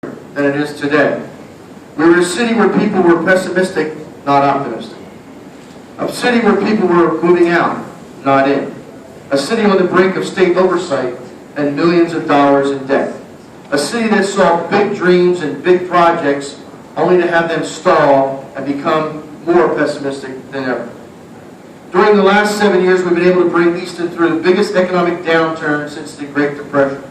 than it is today. We were a city where people were pessimistic, not optimistic. A city where people were moving out, not in. A city on the brink of state oversight and millions of dollars in debt. A city that saw big dreams and big projects only to have them stall and become more pessimistic than ever. During the last 7 years, we've been able to bring Easton through the biggest economic downturn since the Great Depression.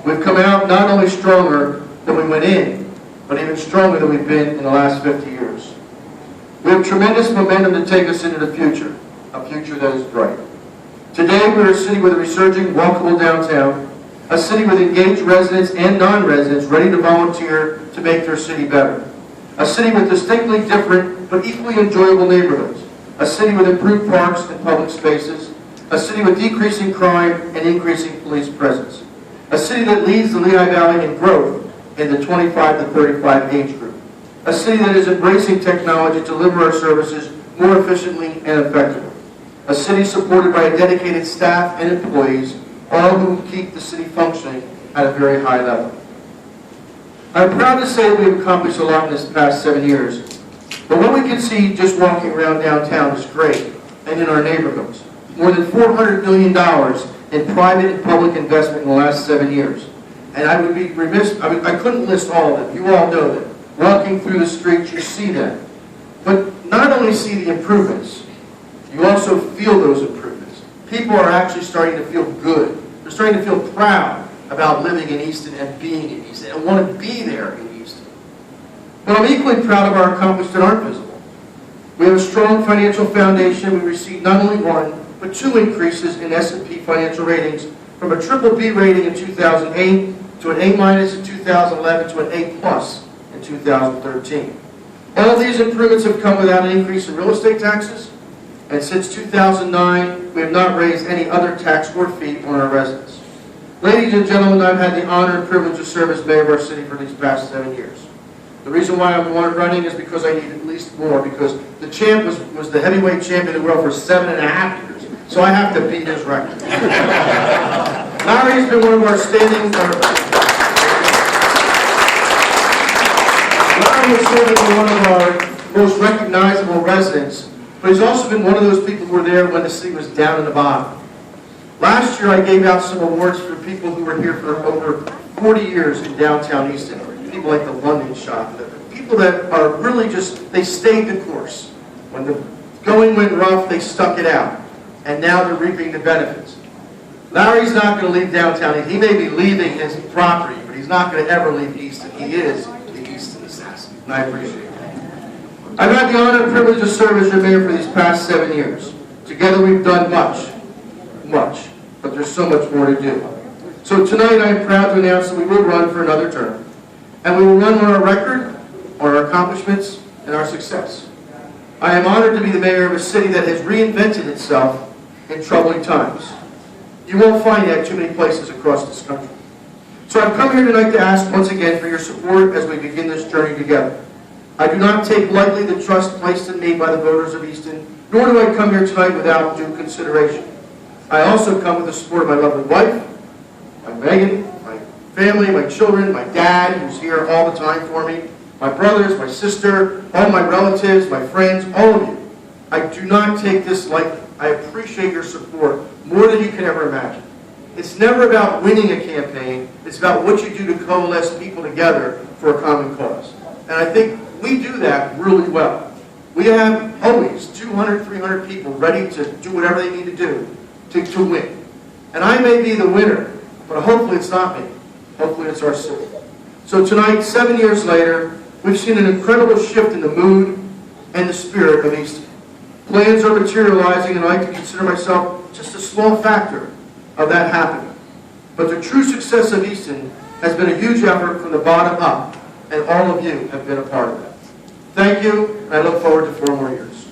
We've come out not only stronger than we went in, but even stronger than we've been in the last 50 years. We have tremendous momentum to take us into the future, a future that is bright. Today, we're a city with a resurging, walkable downtown, a city with engaged residents and non-residents ready to volunteer to make their city better, a city with distinctly different but equally enjoyable neighborhoods, a city with improved parks and public spaces, a city with decreasing crime and increasing police presence, a city that leads the Lehigh Valley in growth in the 25 to 35 age group, a city that is embracing technology to deliver our services more efficiently and effectively, a city supported by a dedicated staff and employees, all who keep the city functioning at a very high level. I'm proud to say that we've accomplished a lot in this past 7 years, but what we can see just walking around downtown is great, and in our neighborhoods. More than $400 million in private and public investment in the last 7 years. And I would be remiss, I couldn't list all of them. You all know them. Walking through the streets, you see them. But not only see the improvements, you also feel those improvements. People are actually starting to feel good. They're starting to feel proud about living in Easton and being in Easton and want to be there in Easton. But I'm equally proud of our accomplishments that aren't visible. We have a strong financial foundation. We received not only one, but 2 increases in S&P financial ratings from a BBB rating in 2008 to an A- in 2011 to an A+ in 2013. All of these improvements have come without an increase in real estate taxes, and since 2009, we have not raised any other tax or fee on our residents. Ladies and gentlemen, I've had the honor and privilege to serve as mayor of our city for these past 7 years. The reason why I'm running is because I need at least more, because the champ was the heavyweight champion of the world for 7.5 years, so I have to beat his record. Larry's been one of our Larry has certainly been one of our most recognizable residents, but he's also been one of those people who were there when the city was down in the bottom. Last year I gave out some awards for people who were here for over 40 years in downtown Easton. People like the London Shop, people that are really just, they stayed the course. When the going went rough, they stuck it out. And now they're reaping the benefits. Larry's not going to leave downtown. He may be leaving his property, but he's not going to ever leave Easton. He is the Easton assassin, and I appreciate it. I've had the honor and privilege to serve as your mayor for these past 7 years. Together we've done much, but there's so much more to do. So tonight I'm proud to announce that we will run for another term. And we will run on our record, on our accomplishments, and our success. I am honored to be the mayor of a city that has reinvented itself in troubling times. You won't find that too many places across this country. So I've come here tonight to ask once again for your support as we begin this journey together. I do not take lightly the trust placed in me by the voters of Easton, nor do I come here tonight without due consideration. I also come with the support of my lovely wife, my Megan, my family, my children, my dad, who's here all the time for me, my brothers, my sister, all my relatives, my friends, all of you. I do not take this lightly. I appreciate your support more than you can ever imagine. It's never about winning a campaign. It's about what you do to coalesce people together for a common cause. And I think we do that really well. We have always 200, 300 people ready to do whatever they need to do to win. And I may be the winner, but hopefully it's not me. Hopefully it's our city. So tonight, 7 years later, we've seen an incredible shift in the mood and the spirit of Easton. Plans are materializing, and I can consider myself just a small factor of that happening. But the true success of Easton has been a huge effort from the bottom up, and all of you have been a part of that. Thank you, and I look forward to 4 more years.